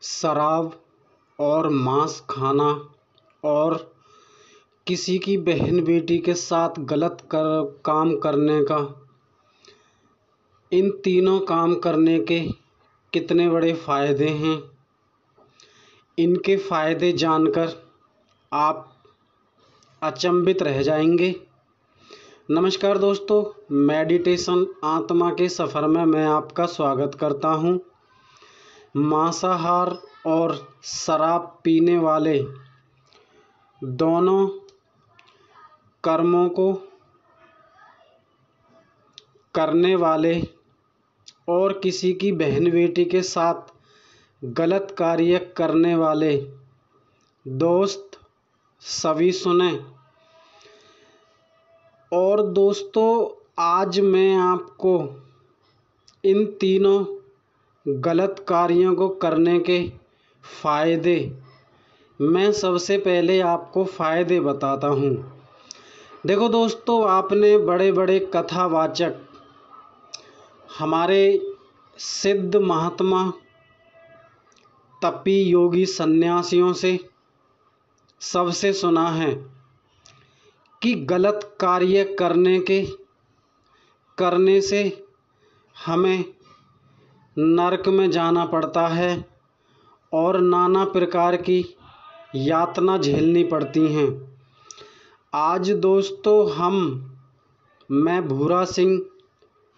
शराब और मांस खाना और किसी की बहन बेटी के साथ गलत काम करने का, इन तीनों काम करने के कितने बड़े फ़ायदे हैं। इनके फ़ायदे जानकर आप अचंभित रह जाएंगे। नमस्कार दोस्तों, मेडिटेशन आत्मा के सफ़र में मैं आपका स्वागत करता हूं। मांसाहार और शराब पीने वाले दोनों कर्मों को करने वाले और किसी की बहन बेटी के साथ गलत कार्य करने वाले दोस्त सभी सुने। और दोस्तों, आज मैं आपको इन तीनों गलत कार्यों को करने के फ़ायदे, मैं सबसे पहले आपको फ़ायदे बताता हूँ। देखो दोस्तों, आपने बड़े बड़े कथावाचक, हमारे सिद्ध महात्मा, तपी योगी सन्यासियों से सबसे सुना है कि गलत कार्य करने से हमें नरक में जाना पड़ता है और नाना प्रकार की यातना झेलनी पड़ती हैं। आज दोस्तों मैं भूरा सिंह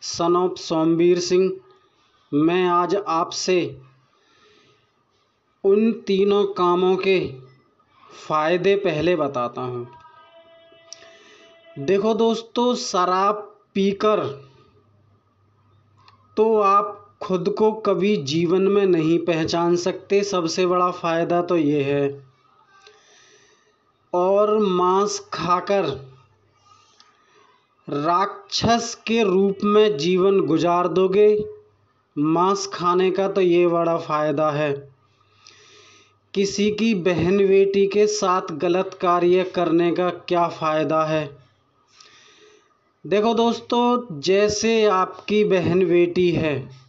सन ऑफ सोमवीर सिंह, मैं आज आपसे उन तीनों कामों के फ़ायदे पहले बताता हूँ। देखो दोस्तों, शराब पीकर तो आप खुद को कभी जीवन में नहीं पहचान सकते, सबसे बड़ा फ़ायदा तो ये है। और मांस खाकर राक्षस के रूप में जीवन गुजार दोगे। मांस खाने का तो ये बड़ा फ़ायदा है। किसी की बहन बेटी के साथ गलत कार्य करने का क्या फ़ायदा है। देखो दोस्तों, जैसे आपकी बहन बेटी है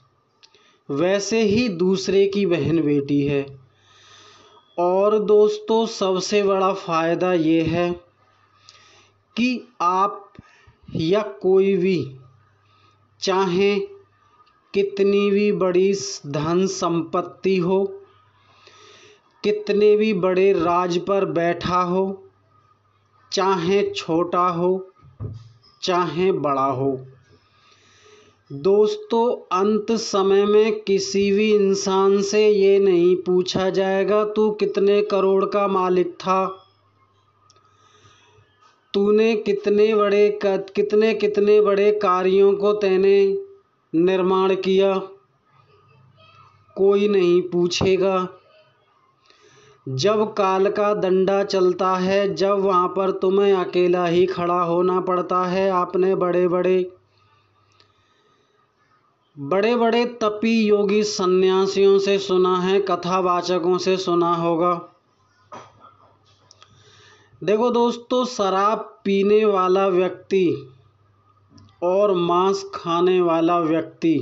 वैसे ही दूसरे की बहन बेटी है। और दोस्तों, सबसे बड़ा फ़ायदा ये है कि आप या कोई भी, चाहे कितनी भी बड़ी धन संपत्ति हो, कितने भी बड़े राज पर बैठा हो, चाहे छोटा हो चाहे बड़ा हो, दोस्तों अंत समय में किसी भी इंसान से ये नहीं पूछा जाएगा तू कितने करोड़ का मालिक था, तूने कितने बड़े कार्यों को तूने निर्माण किया, कोई नहीं पूछेगा। जब काल का डंडा चलता है, जब वहाँ पर तुम्हें अकेला ही खड़ा होना पड़ता है। आपने बड़े बड़े तपी योगी सन्यासियों से सुना है, कथावाचकों से सुना होगा। देखो दोस्तों, शराब पीने वाला व्यक्ति और मांस खाने वाला व्यक्ति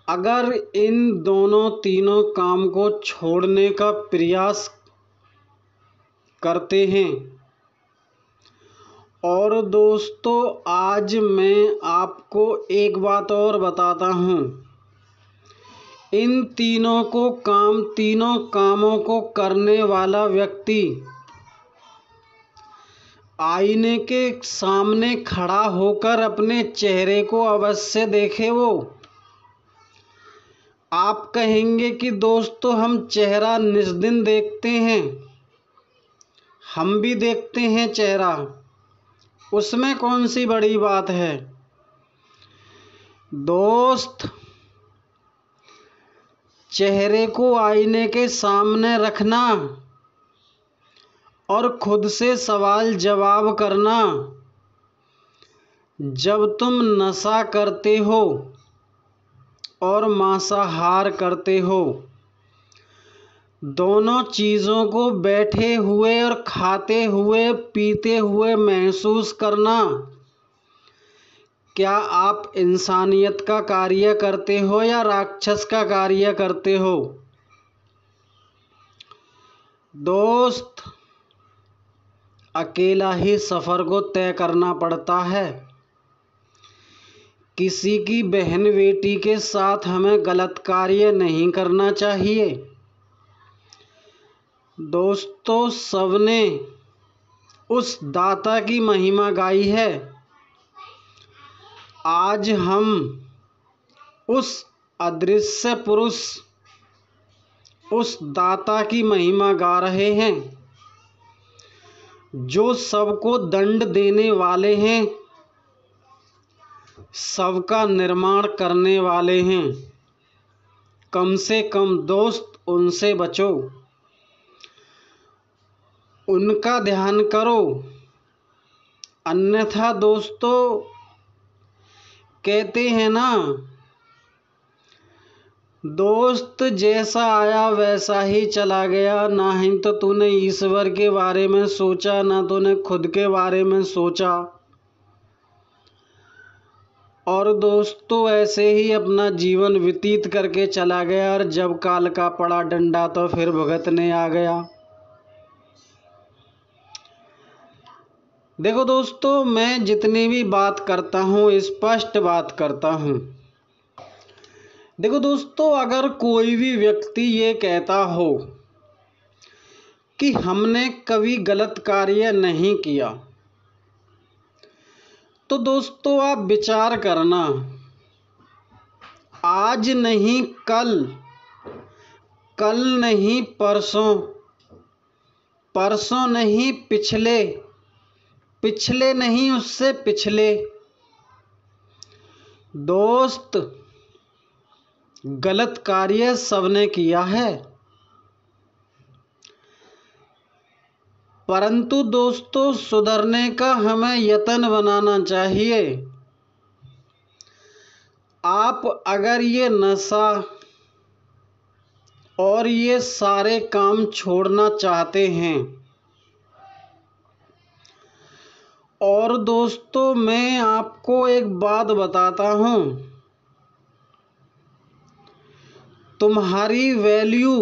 अगर इन तीनों काम को छोड़ने का प्रयास करते हैं, और दोस्तों आज मैं आपको एक बात और बताता हूँ, इन तीनों कामों को करने वाला व्यक्ति आईने के सामने खड़ा होकर अपने चेहरे को अवश्य देखे। वो आप कहेंगे कि दोस्तों हम चेहरा निस्दिन देखते हैं, हम भी देखते हैं चेहरा, उसमें कौन सी बड़ी बात है। दोस्त, चेहरे को आईने के सामने रखना और खुद से सवाल जवाब करना, जब तुम नशा करते हो और मांसाहार करते हो, दोनों चीज़ों को बैठे हुए और खाते हुए पीते हुए महसूस करना क्या आप इंसानियत का कार्य करते हो या राक्षस का कार्य करते हो? दोस्त, अकेला ही सफ़र को तय करना पड़ता है। किसी की बहन बेटी के साथ हमें गलत कार्य नहीं करना चाहिए। दोस्तों, सबने उस दाता की महिमा गाई है। आज हम उस अदृश्य पुरुष, उस दाता की महिमा गा रहे हैं जो सबको दंड देने वाले हैं, सबका निर्माण करने वाले हैं। कम से कम दोस्त उनसे बचो, उनका ध्यान करो। अन्यथा दोस्तों, कहते हैं ना, दोस्त जैसा आया वैसा ही चला गया। ना ही तो तूने ईश्वर के बारे में सोचा, ना तूने खुद के बारे में सोचा, और दोस्तों ऐसे ही अपना जीवन व्यतीत करके चला गया। और जब काल का पड़ा डंडा तो फिर भुगतने आ गया। देखो दोस्तों, मैं जितनी भी बात करता हूँ स्पष्ट बात करता हूँ। देखो दोस्तों, अगर कोई भी व्यक्ति ये कहता हो कि हमने कभी गलत कार्य नहीं किया, तो दोस्तों आप विचार करना, आज नहीं कल, कल नहीं परसों, परसों नहीं पिछले, पिछले नहीं उससे पिछले, दोस्त गलत कार्य सबने किया है। परंतु दोस्तों सुधरने का हमें यत्न बनाना चाहिए। आप अगर ये नशा और ये सारे काम छोड़ना चाहते हैं, और दोस्तों मैं आपको एक बात बताता हूँ, तुम्हारी वैल्यू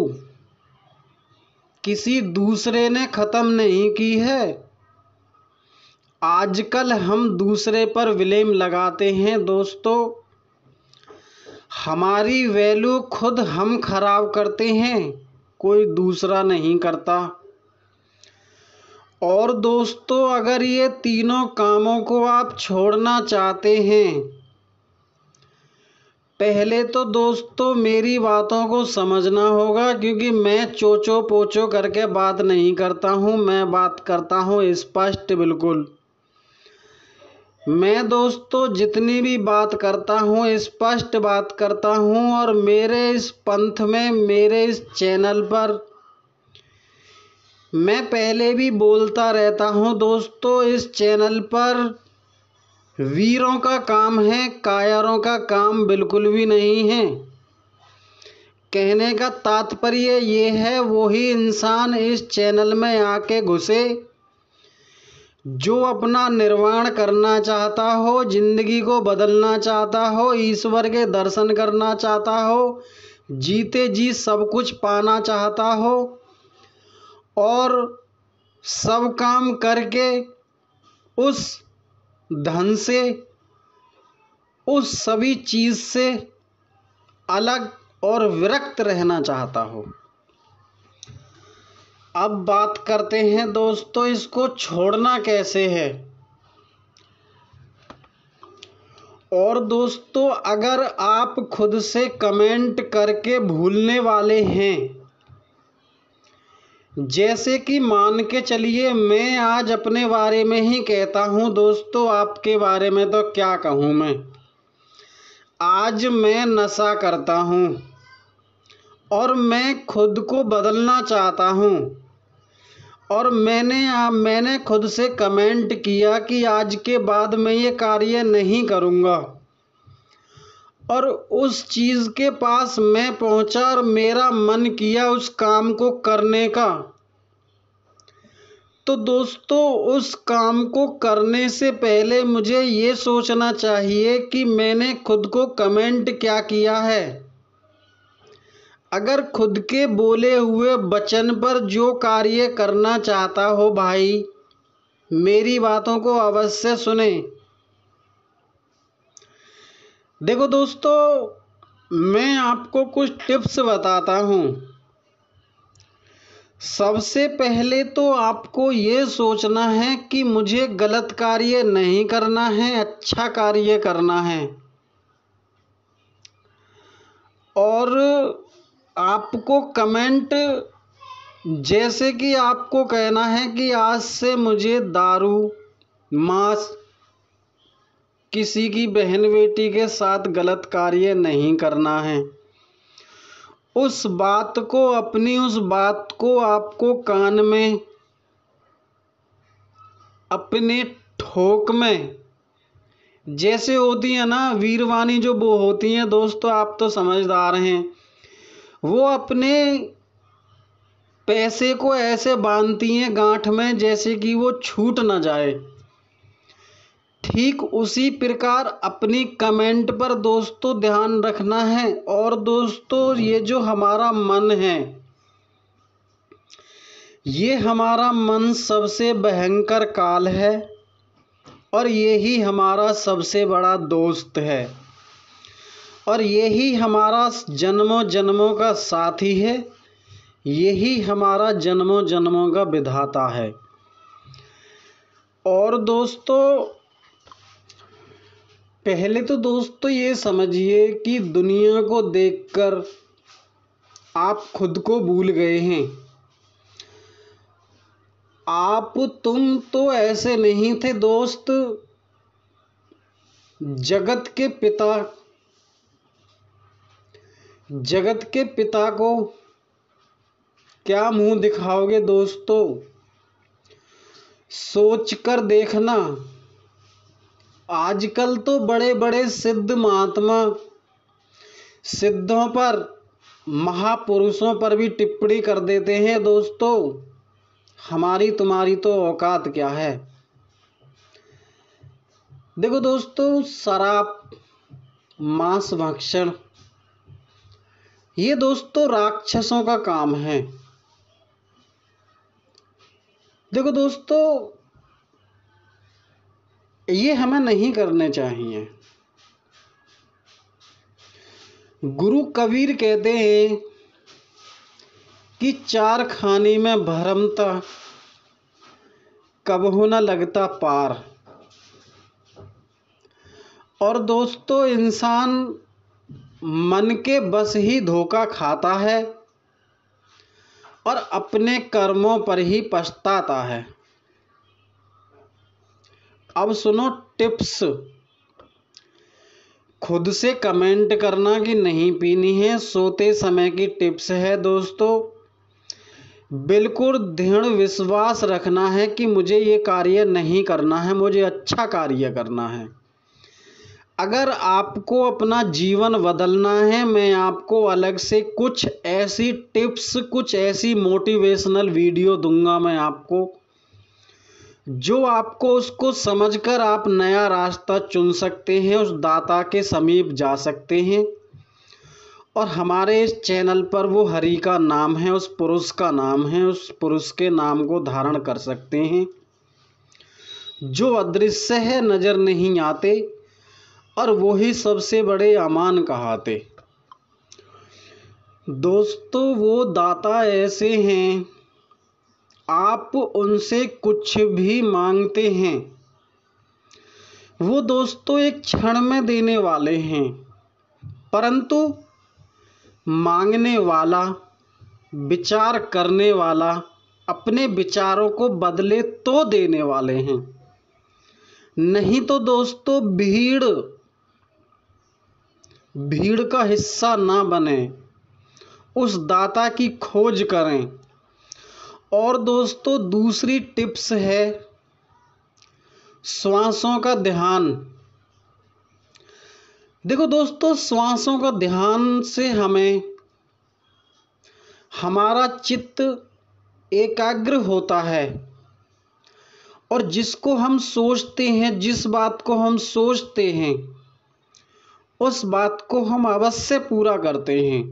किसी दूसरे ने ख़त्म नहीं की है। आजकल हम दूसरे पर ब्लेम लगाते हैं। दोस्तों, हमारी वैल्यू खुद हम खराब करते हैं, कोई दूसरा नहीं करता। और दोस्तों अगर ये तीनों कामों को आप छोड़ना चाहते हैं, पहले तो दोस्तों मेरी बातों को समझना होगा, क्योंकि मैं चोचो पोचो करके बात नहीं करता हूँ। मैं बात करता हूँ स्पष्ट बिल्कुल। मैं दोस्तों जितनी भी बात करता हूँ स्पष्ट बात करता हूँ। और मेरे इस पंथ में, मेरे इस चैनल पर मैं पहले भी बोलता रहता हूँ दोस्तों, इस चैनल पर वीरों का काम है, कायरों का काम बिल्कुल भी नहीं है। कहने का तात्पर्य ये है, वही इंसान इस चैनल में आके घुसे जो अपना निर्माण करना चाहता हो, जिंदगी को बदलना चाहता हो, ईश्वर के दर्शन करना चाहता हो, जीते जी सब कुछ पाना चाहता हो, और सब काम करके उस धन से, उस सभी चीज से अलग और विरक्त रहना चाहता हो। अब बात करते हैं दोस्तों, इसको छोड़ना कैसे है। और दोस्तों अगर आप खुद से कमेंट करके भूलने वाले हैं, जैसे कि मान के चलिए मैं आज अपने बारे में ही कहता हूँ दोस्तों, आपके बारे में तो क्या कहूँ मैं। आज मैं नशा करता हूँ और मैं खुद को बदलना चाहता हूँ, और मैंने खुद से कमेंट किया कि आज के बाद मैं ये कार्य नहीं करूँगा, और उस चीज़ के पास मैं पहुँचा और मेरा मन किया उस काम को करने का, तो दोस्तों उस काम को करने से पहले मुझे ये सोचना चाहिए कि मैंने खुद को कमेंट क्या किया है। अगर खुद के बोले हुए वचन पर जो कार्य करना चाहता हो भाई, मेरी बातों को अवश्य सुने। देखो दोस्तों, मैं आपको कुछ टिप्स बताता हूँ। सबसे पहले तो आपको ये सोचना है कि मुझे गलत कार्य नहीं करना है, अच्छा कार्य करना है। और आपको कमेंट, जैसे कि आपको कहना है कि आज से मुझे दारू, मांस, किसी की बहन बेटी के साथ गलत कार्य नहीं करना है। उस बात को आपको कान में, अपने ठोक में, जैसे होती है ना वीरवानी, जो वो होती हैं दोस्तों, आप तो समझदार हैं, वो अपने पैसे को ऐसे बांधती हैं गांठ में जैसे कि वो छूट ना जाए। ठीक उसी प्रकार अपनी कमेंट पर दोस्तों ध्यान रखना है। और दोस्तों, ये जो हमारा मन है, ये हमारा मन सबसे भयंकर काल है और यही हमारा सबसे बड़ा दोस्त है और यही हमारा जन्मों जन्मों का साथी है, यही हमारा जन्मों जन्मों का विधाता है। और दोस्तों, पहले तो दोस्तों ये समझिए कि दुनिया को देखकर आप खुद को भूल गए हैं। तुम तो ऐसे नहीं थे दोस्त। जगत के पिता को क्या मुंह दिखाओगे दोस्तों? सोच कर देखना। आजकल तो बड़े बड़े सिद्ध महात्मा, सिद्धों पर, महापुरुषों पर भी टिप्पणी कर देते हैं दोस्तों। हमारी तुम्हारी तो औकात क्या है। देखो दोस्तों, शराब, मांस भक्षण, ये दोस्तों राक्षसों का काम है। देखो दोस्तों, ये हमें नहीं करने चाहिए। गुरु कबीर कहते हैं कि चार खाने में भरमता, कबहु न लगता पार। और दोस्तों, इंसान मन के बस ही धोखा खाता है और अपने कर्मों पर ही पछताता है। अब सुनो टिप्स। खुद से कमेंट करना कि नहीं पीनी है, सोते समय की टिप्स है दोस्तों। बिल्कुल दृढ़ विश्वास रखना है कि मुझे ये कार्य नहीं करना है, मुझे अच्छा कार्य करना है। अगर आपको अपना जीवन बदलना है, मैं आपको अलग से कुछ ऐसी टिप्स, कुछ ऐसी मोटिवेशनल वीडियो दूंगा मैं आपको, जो आपको उसको समझकर आप नया रास्ता चुन सकते हैं, उस दाता के समीप जा सकते हैं। और हमारे इस चैनल पर वो हरि का नाम है, उस पुरुष का नाम है, उस पुरुष के नाम को धारण कर सकते हैं जो अदृश्य है, नजर नहीं आते और वो ही सबसे बड़े अमान कहाते। दोस्तों, वो दाता ऐसे हैं, आप उनसे कुछ भी मांगते हैं, वो दोस्तों एक क्षण में देने वाले हैं। परंतु मांगने वाला, विचार करने वाला, अपने विचारों को बदले तो देने वाले हैं। नहीं तो दोस्तों, भीड़ का हिस्सा ना बने, उस दाता की खोज करें। और दोस्तों, दूसरी टिप्स है श्वासों का ध्यान। देखो दोस्तों, श्वासों का ध्यान से हमारा चित्त एकाग्र होता है और जिसको हम सोचते हैं, जिस बात को हम सोचते हैं उस बात को हम अवश्य पूरा करते हैं।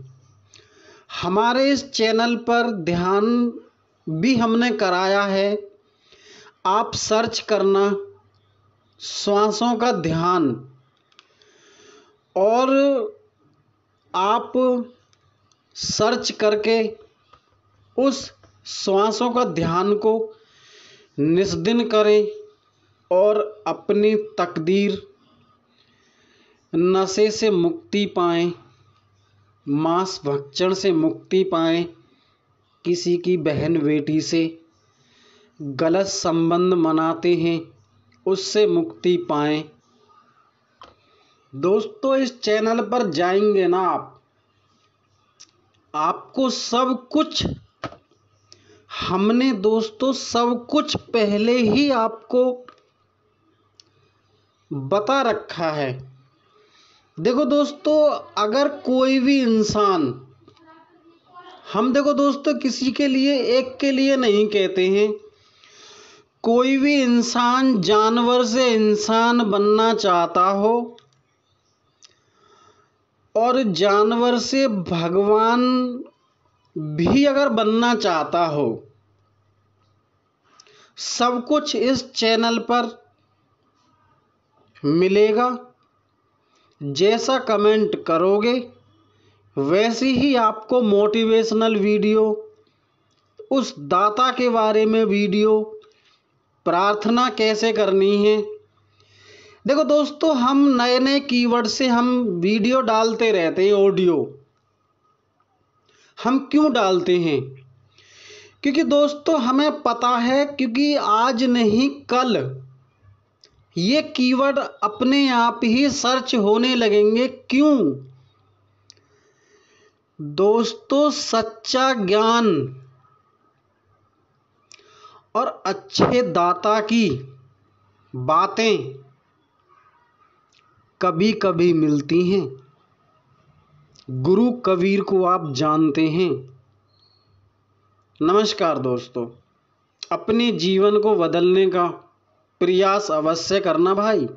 हमारे इस चैनल पर ध्यान भी हमने कराया है, आप सर्च करना श्वासों का ध्यान, और आप सर्च करके उस श्वासों का ध्यान को निस्दिन करें और अपनी तकदीर, नशे से मुक्ति पाएं, मांस भक्षण से मुक्ति पाएं, किसी की बहन बेटी से गलत संबंध मनाते हैं उससे मुक्ति पाएं। दोस्तों इस चैनल पर जाएंगे ना आपको सब कुछ, हमने दोस्तों सब कुछ पहले ही आपको बता रखा है। देखो दोस्तों, अगर कोई भी इंसान, हम देखो दोस्तों किसी के लिए, एक के लिए नहीं कहते हैं, कोई भी इंसान जानवर से इंसान बनना चाहता हो और जानवर से भगवान भी अगर बनना चाहता हो, सब कुछ इस चैनल पर मिलेगा। जैसा कमेंट करोगे वैसी ही आपको मोटिवेशनल वीडियो, उस दाता के बारे में वीडियो, प्रार्थना कैसे करनी है। देखो दोस्तों, हम नए नए कीवर्ड से हम वीडियो डालते रहते हैं, ऑडियो। हम क्यों डालते हैं? क्योंकि दोस्तों हमें पता है, क्योंकि आज नहीं कल ये कीवर्ड अपने आप ही सर्च होने लगेंगे। क्यों? दोस्तों सच्चा ज्ञान और अच्छे दाता की बातें कभी कभी मिलती हैं। गुरु कबीर को आप जानते हैं। नमस्कार दोस्तों, अपने जीवन को बदलने का प्रयास अवश्य करना भाई।